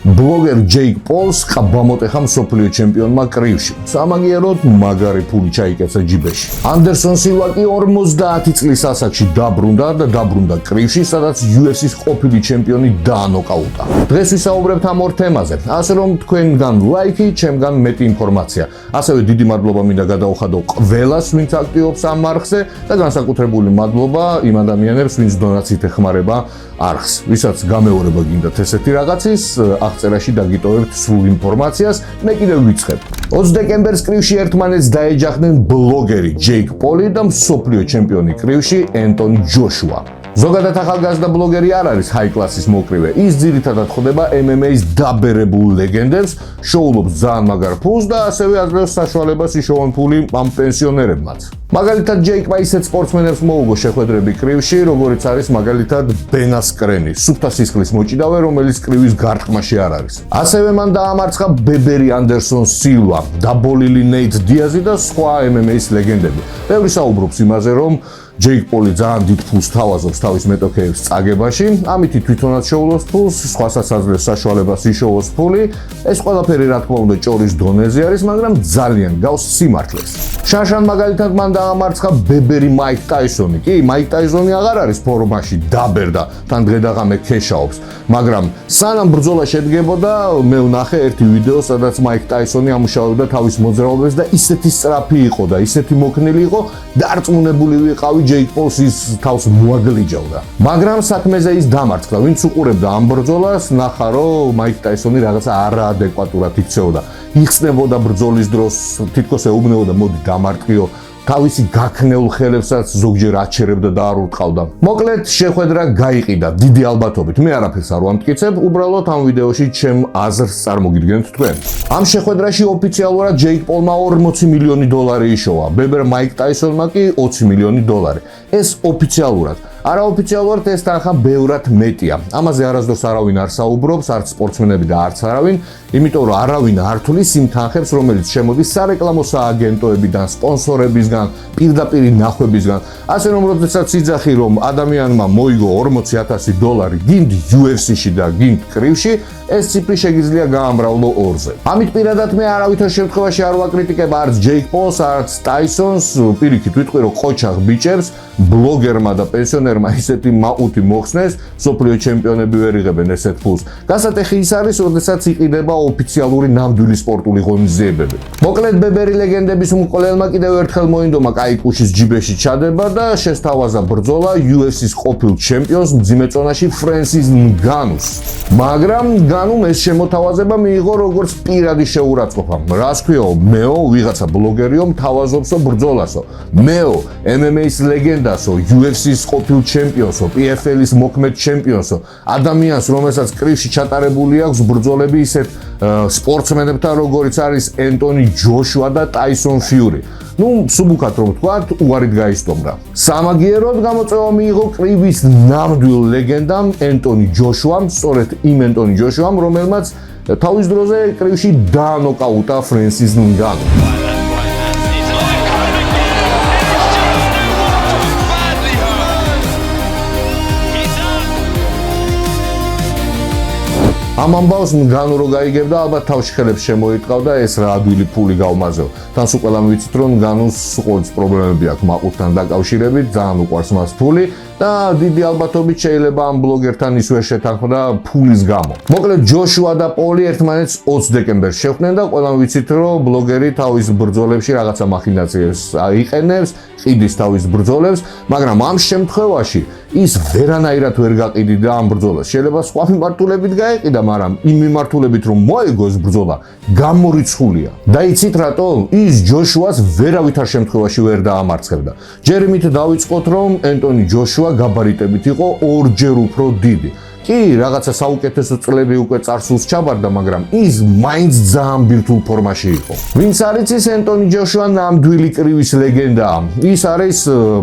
ბლოგერ ჯეიკ პოლს ყაბამოტეხა მსოფლიო ჩემპიონმა კრივში. სამაგიეროდ მაგარი ფული ჩაიკეცა ჯიბეში. ანდერსონ სილვა კი 50 წლის ასაკში დაბრუნდა კრივში, სადაც UFC-ის ყოფილი ჩემპიონი დაანოკაუტა. დღეს ვისაუბრებთ ამ ორ თემაზე, ასე რომ თქვენგან ლაიქი, ჩემგან მეტი ინფორმაცია. ასევე დიდი მადლობა მინდა გადაუხადო ყველას, ვინც აქტივობს ამ არხზე და განსაკუთრებული მადლობა იმ ადამიანებს, ვინც დონაციით ეხმარება არხს. ვისაც გამეორება გინდათ ესეთი რაღაცის, აღწერაში დაგიტოვებთ სრულ ინფორმაციას, მე კიდევ ვიწყებ. 20 დეკემბერს კრივში ერთმანეთს დაეჯახდნენ ბლოგერი ჯეიკ პოლი და მსოფლიო ჩემპიონი კრივში ენტონი ჯოშუა. ზოგადად ახალგაზრდა ბლოგერი არ არის ჰაი კლასის მოკრივე. ის ძირითადად ხდება MMA-ის დაბერებულ ლეგენდებს, შოულობს ძალიან მაგარ ფულს და ასევე აძლევს საშუალებას იშოვონ ფული ამ პენსიონერებმაც. მაგალითად ჯეიკმა ისეთ სპორტსმენებს მოუგო შეხვედრები კრივში, როგორიც არის მაგალითად ბენ ასკრენი, სუფთა სისხლის მოჭიდავე, რომელიც კრივის გარტყმაში არ არის. ასევე მან დაამარცხა ბებერი ანდერსონ სილვა, დაბოლილი ნეით დიაზი და სხვა MMA-ის ლეგენდები. ბევრი საუბრობს იმაზე, რომ ჯეიკ პოლი ძალიან დიდ ფულს თავაზობს თავის მეტოქეებს წაგებაში, ამით თვითონაც შეულობს ფულს, სხვასაც აძლევს საშუალებას იშოვოს ფული. ეს ყველაფერი რა თქმა უნდა ჭორის დონეზე არის, მაგრამ ძალიან გავს სიმართლეს. შაშან მაგალითად მან დაამარცხა ბებერი მაიკ ტაისონი. კი, მაიკ ტაისონი აღარ არის ფორმაში, დაბერდა, თან დღე-დაღამე ქეშაობს, მაგრამ სანამ ბრძოლა შედგებოდა, მე ვნახე ერთი ვიდეო, სადაც მაიკ ტაისონი ამუშავებდა თავის მოძრაობებს და ისეთი სწრაფი იყო და ისეთი მოქნილი იყო, დარწმუნებული ვიყავი ჯეიკ პოლს ის თავს მოაგლიჯავდა. მაგრამ საქმეზე ის დამარცხდა, ვინც უყურებდა ამ ბრძოლას, ნახა რომ მაიკ ტაისონი რაღაცა არაადეკვატურად იქცეოდა. იხსნებოდა ბრძოლის დროს, თითქოს ეუბნებოდა მოდი დამარტყიო, თავისი გაქნეულ ხელებსაც ზოგჯერ აჩერებდა და არ ურტყავდა. მოკლედ შეხვედრა გაიყიდა დიდი ალბათობით. მე არაფერს არ ვამტკიცებ, უბრალოდ ამ ვიდეოში ჩემ აზრს წარმოგიდგენთ თქვენ. ამ შეხვედრაში ოფიციალურად ჯეიკ პოლმა $40 მილიონი იშოვა, ბებერ მაიკ ტაისონმა კი $20 მილიონი. ეს ოფიციალურად. არაოფიციალურად ეს თანხა ბევრად მეტია. ამაზე არასდროს არავინ არ საუბრობს, არც სპორტსმენები და არც არავინ, იმიტომ რომ არავინ არ თulis იმ თანხებს, რომელიც შემოდის სარეკლამო სააგენტოებიდან, სპონსორებისგან, პირდაპირ ნახვებისგან. ასე რომ, როდესაც იძახი რომ ადამიანმა მოიგო $40,000 გინდ UFC-ში და გინდ კრივში, ეს ციფრი შეგიძლია გაამრავლო ორზე. ამით პირადად მე არავითარ შემთხვევაში არ ვაკრიტიკებ არც ჯეიკ პოლს, არც ტაისონს, პირიქით ვიტყვი რომ ყოჩაღ ბიჭებს, ბლოგერმა და პენსიონერმა ისეთი მაყუთი მოხსნეს, მსოფლიო ჩემპიონები ვერ იღებენ ესეთ ფულს. გასატეხი ის არის, როდესაც იყიდება ოფიციალური ნამდვილი სპორტული ღონისძიებები. მოკლედ ბებერი ლეგენდების მკვლელმა კიდევ ერთხელ მოინდომა კაიკუშის ჯიბეში ჩადება და შესთავაზა ბრძოლა UFC-ის ყოფილ ჩემპიონს მძიმე წონაში ფრენსის ნგანუს. მაგრამ ნგანუმ ეს შემოთავაზება მიიღო როგორც პირადი შეურაცხყოფა. რას ქვიო, მეო ვიღაცა ბლოგერიო მთავაზობსო ბრძოლასო. მეო MMA-ის ლეგენდასო, UFC-ის ყოფილ ჩემპიონსო, PFL-ის მოქმედ ჩემპიონსო, ადამიანს, რომელსაც კრივში ჩატარებული აქვს ბრძოლები ისეთ სპორტსმენებთან, როგორიც არის ენტონი ჯოშუა და ტაისონ ფიური. სუბუქად რომ ვთქვათ, უარით გაისტომრა. სამაგიეროდ გამოწვევა მიიღო კრივის ნამდვილ ლეგენდამ ენტონი ჯოშუამ, სწორედ იმ ენტონი ჯოშუამ, რომელმაც თავის დროზე კრივში დაანოკაუტა ფრენსის ნგანუ. ამ ამბავს ნგანუ რო გაიგებდა, ალბათ თავში ხელებს შემოიტყავდა ეს რა ადვილი ფული გავმაზევ. თან სულ ყველამ ვიცით რომ ნგანუს ყოველთვის პრობლემები აქვს მაყურთან დაკავშირებით, ძალიან უყვარს მას ფული და დიდი ალბათობით შეიძლება ამ ბლოგერთან ის ვერ შეთანხმდა ფულის გამო. მოკლედ ჯოშუა და პოლი ერთმანეთს 20 დეკემბერს შეხვდნენ და ყველამ ვიცით რომ ბლოგერი თავის ბრძოლებში რაღაცა მახინაციებს აიყენებს, ყიდის თავის ბრძოლებს, მაგრამ ამ შემთხვევაში ის ვერანაირად ვერ გაყიდიდა ამ ბრძოლას. შეიძლება სხვა მიმართულებით გაეყიდა, მაგრამ იმ მიმართულებით რომ მოეგო ეს ბრძოლა, გამორიცხულია. და იცით რატო? ის ჯოშუას ვერავითარ შემთხვევაში ვერ დაამარცხებდა. ჯერ იმით დავიწყოთ, რომ ენტონი ჯოშუა გაბარიტებით იყო ორჯერ უფრო დიდი. კი, რაღაცა საუკეთესო წლები უკვე წარსულს ჩაბარდა, მაგრამ ის მაინც ძალიან ბირთვულ ფორმაში იყო. ვინც არ იცის, ენტონი ჯოშუა ნამდვილი კრივის ლეგენდაა. ის არის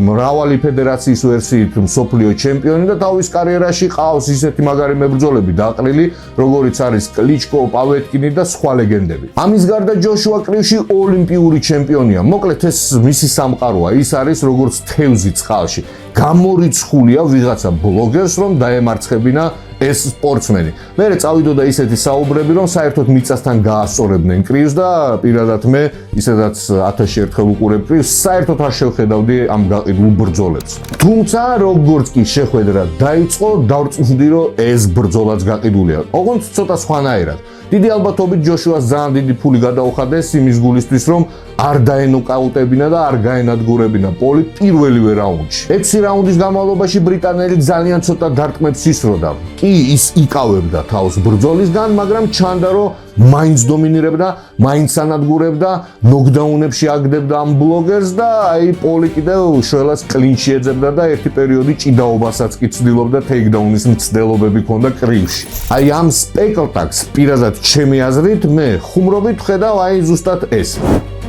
მრავალი ფედერაციის ვერსიით მსოფლიო ჩემპიონი და თავის კარიერაში ყავს ისეთი მაგარი მებრძოლები დაყრილი, როგორიც არის კლიჩკო, პავეტკინი და სხვა ლეგენდები. ამის გარდა ჯოშუა კრივში ოლიმპიური ჩემპიონია. მოკლედ ეს მისი სამყაროა. ის არის როგორც თევზი წყალში. გამორიცხულია ვიღაცა ბლოგერს, რომ დაემარცხებინა ეს სპორტსმენი. მერე წავიდოდა ისეთი საუბრები, რომ საერთოდ მიწასთან გაასწორებდნენ კრივს და პირადად მე, ისედაც 1000-ში ერთხელ უყურებ კრივს, საერთოდ არ შევხედავდი ამ გაყიდულ ბრძოლებს. თუმცა, როგორც კი შეხვედრა დაიწყო, დავწუნდი, რომ ეს ბრძოლაც გაყიდულია. ოღონდ ცოტა სხვანაირად. დიდი ალბათობით ჯოშუას ძალიან დიდი ფული გადაუხადეს იმის გულისთვის, რომ არ დაენოკაუტებინა და არ გაენადგურებინა პოლი პირველივე რაუნდში. 6 რაუნდის განმავლობაში ბრიტანელი ძალიან ცოტა დარტყმებს ისროდა. კი, ის იკავებდა თავს ბრძოლისგან, მაგრამ ჩანდა, რომ მაინც დომინირებდა, მაინც ანადგურებდა, ნოკდაუნებში აგდებდა ამ ბლოგერს და აი პოლი კიდევ შველას კლინჩი ეძებდა და ერთი პერიოდი ჭიდაობასაც კი ცდილობდა ტეიქდაუნის მცდელობები ჰქონდა კრივში. აი ამ სპექტაკლს პირადად ჩემი აზრით მე ხუმრობით ვხედავ აი ზუსტად ეს.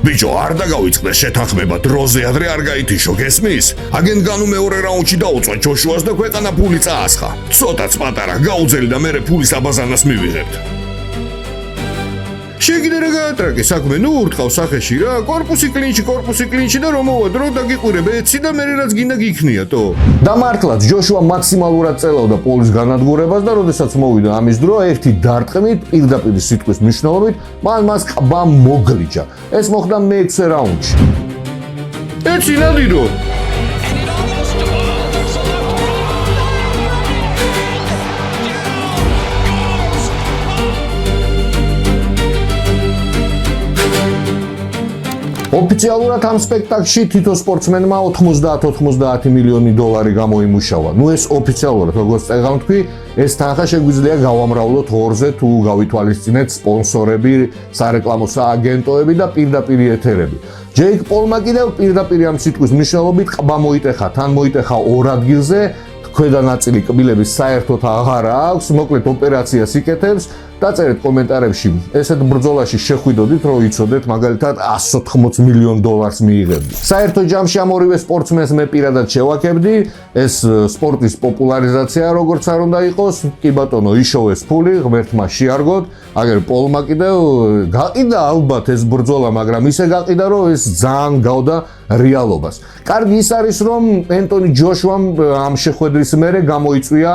ბიჭო, არ დაგავიწყდე შეთანხმება დროზე ადრე არ გაითიშო, გესმის? აგენ განუ მეორე რაუნდში დაუწვა ჯოშუას და ქვეყანა ფული წაასხა. ცოტაც პატარა გაუძელი და მერე ფულის აბაზანას მივიღებთ. შეგიდე რა გაატრაკე საქმე, ნუ ურთხავ სახეში რა, კორპუსი კლინჩი და რომ მოვადრო დაგიყურებ ეცი და მერე რაც გინდა გიქნიათო. და მართლაც ჯოშუა მაქსიმალურად წელავდა პოლის განადგურებას და როდესაც მოვიდა ამის დრო, ერთი დარტყმით, პირდაპირ სიტყვის მნიშვნელობით, მას ყბა მოგლიჯა. ეს მოხდა მე-6 რაუნდში. ეცი ნადირო. ოფიციალურად ამ სპექტაკლში თითო სპორტსმენმა 90 მილიონი დოლარი გამოიმუშავა. ნუ ეს ოფიციალურად, როგორც წეგან თქვი, ეს თანხა შეგვიძლია გავამრავლოთ ორზე თუ გავითვალისწინეთ სპონსორები, სარეკლამო სააგენტოები და პირდაპირ ეთერები. ჯეიკ პოლმა კიდევ პირდაპირ ამ სიტყვის მნიშვნელობით ყბა მოიტეხა, თან მოიტეხა 2 ადგილზე, ქვედა ნაწილი კბილების საერთოდ აღარ აქვს, მოკლედ ოპერაციას იკეთებს. დაწერეთ კომენტარებში, ესეთ ბრძოლაში შეხვიდოდით, რომ იცოდეთ, მაგალითად 180 მილიონ დოლარს მიიღებდი. საერთო ჯამში ამ ორივე სპორტსმენს მე პირადად შევაკებდი, ეს სპორტის პოპულარიზაცია როგორც არ უნდა იყოს, კი ბატონო, იშოვეს ფული, ღმერთმა შეარგოთ, აგერ პოლმა კიდევ გაყიდა ალბათ ეს ბრძოლა, მაგრამ ისე გაყიდა, რომ ეს ძალიან გავდა რეალობას. კარგი ის არის, რომ ენტონი ჯოშუამ ამ შეხვედრის მერე გამოიწვია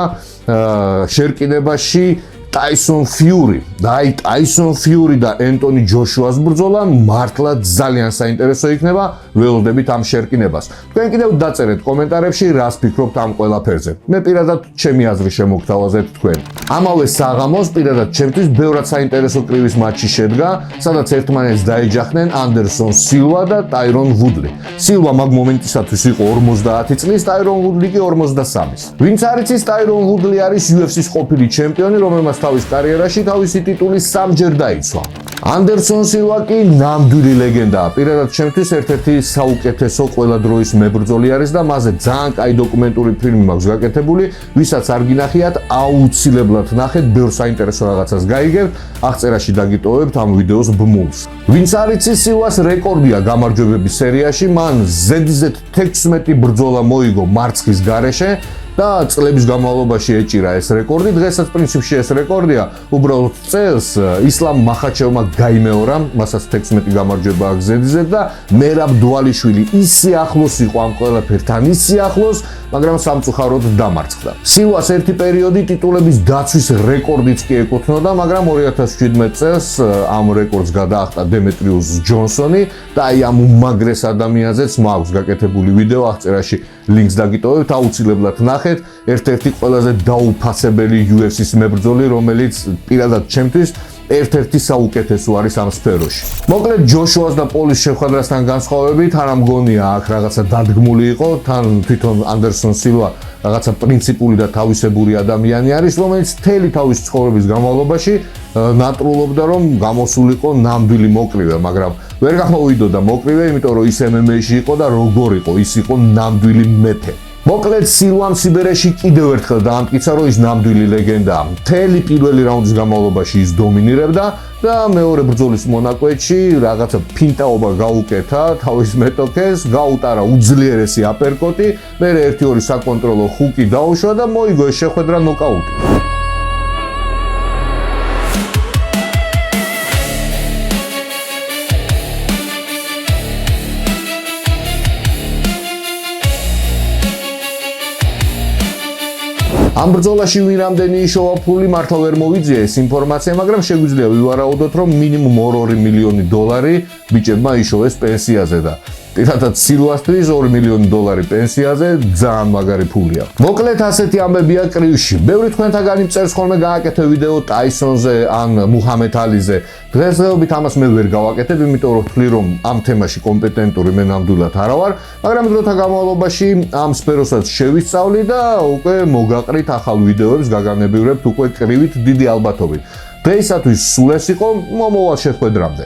შერკინებაში ტაისონ ფიური და აი ტაისონ ფიური და ენტონი ჯოშუას ბრძოლა მართლა ძალიან საინტერესო იქნება, ველოდებით ამ შერკინებას. თქვენ კიდევ დაწერეთ კომენტარებში, რას ფიქრობთ ამ ყველაფერზე. მე პირადად ჩემი აზრი შემოგთავაზეთ თქვენ. ამავე საღამოს პირადად ჩემთვის ბევრად საინტერესო კრივის მატჩი შედგა, სადაც ერთმანეთს დაეჯახნენ ანდერსონ სილვა და ტაირონ ვუდლი. სილვა მაგ მომენტისათვის იყო 50 წლის, ტაირონ ვუდლი კი 53-ის. ვინც არ იცის, ტაირონ ვუდლი არის UFC-ის ყოფილი ჩემპიონი, რომელმაც თავის კარიერაში თავისი ტიტული 3-ჯერ დაიცვა. ანდერსონ სილვა კი ნამდვილი ლეგენდაა. პირადად ჩემთვის ერთ-ერთი საუკეთესო ყველა დროის მებრძოლი არის და მასზე ძალიან კაი დოკუმენტური ფილმი მაქვს გაკეთებული, ვისაც არ გინახიათ, აუცილებლად ნახეთ, ბევრ საინტერესო რაღაცას გაიგებთ, აღწერაში დაგიტოვებთ ამ ვიდეოს ბმულს. ვინც არ იცის, სილვას რეკორდია გამარჯვებების სერიაში, მან ზედიზედ 16 ბრძოლა მოიგო მარცხის გარეშე და წლების განმავლობაში ეჭირა ეს რეკორდი. დღესაც პრინციპში ეს რეკორდია უბრალოდ წელს ისლამ მახაჩევმა გაიმეორა, მასაც 16 გამარჯვება აქვს ზედიზედ და მერაბ დვალიშვილი ისე ახლოს იყო ამ ყველაფერთან, ისე ახლოს, მაგრამ სამწუხაროდ დამარცხდა. სილვას ერთი პერიოდი ტიტულების დაცვის რეკორდიც კი ეკუთვნოდა, მაგრამ 2017 წელს ამ რეკორდს გადაახტა დემეტრიუს ჯონსონი და აი ამ უმაგრეს ადამიანზეც მაქვს გაკეთებული ვიდეო, აღწერაში ლინკს დაგიტოვებთ, აუცილებლად ნახეთ. ერთ-ერთი ყველაზე დაუფასებელი UFC-ის მებრძოლი, რომელიც პირადად ჩემთვის ერთ-ერთი საუკეთესო არის ამ სფეროში. მოკლედ ჯოშუას და პოლის შეხვედრასთან განსხვავებით, არ ამგონია აქ რაღაცა დადგმული იყო, თან თვითონ ანდერსონ სილვა რაღაცა პრინციპული და თავისებური ადამიანი არის, რომელიც მთელი თავის ცხოვრების განმავლობაში ნატრულობდა, რომ გამოსულიყო ნამდვილი მოკრივე, მაგრამ ვერ გამოვიდოდა მოკრივე, იმიტომ რომ ის MMA-ში იყო და როგორ იყო, ის იყო ნამდვილი მეფე. მოკლედ სილვამ სიბერეში კიდევ ერთხელ დაამტკიცა, რომ ის ნამდვილი ლეგენდაა. მთელი პირველი რაუნდის განმავლობაში ის დომინირებდა და მეორე ბრძოლის მონაკვეთში რაღაცა ფინტაობა გაუკეთა თავის მეტოქეს, გაუტარა უძლიერესი აპერკოტი, მერე 1-2 საკონტროლო ჰუკი დაუშვა და მოიგო ეს შეხვედრა ნოკაუტი. ამ ბრძოლაში ვინ რამდენი იშოვა ფული მართლა ვერ მოვიძია ეს ინფორმაცია, მაგრამ შეგვიძლია ვივარაუდოთ, რომ მინიმუმ 2 მილიონი დოლარი ბიჭებმა იშოვეს პენსიაზე და პირადად სილვასტრის $2 მილიონი პენსიაზე ძალიან მაგარი ფულია. მოკლედ ასეთი ამბებია კრივში. ბევრი თქვენთაგანი მწერს ხოლმე გააკეთე ვიდეო ტაისონზე ან მუჰამედ ალიზე. დღესდღეობით ამას მე ვერ გავაკეთებ, იმიტომ რომ ვთვლი რომ ამ თემაში კომპეტენტური მე ნამდვილად არა ვარ, მაგრამ დროთა განმავლობაში ამ სფეროსაც შევისწავლი და უკვე მოგაყრით ახალ ვიდეოებს გაგანებივრებთ უკვე კრივით დიდი ალბათობით. დღეისათვის სულ ეს იყო, მომავალ შეხვედრამდე.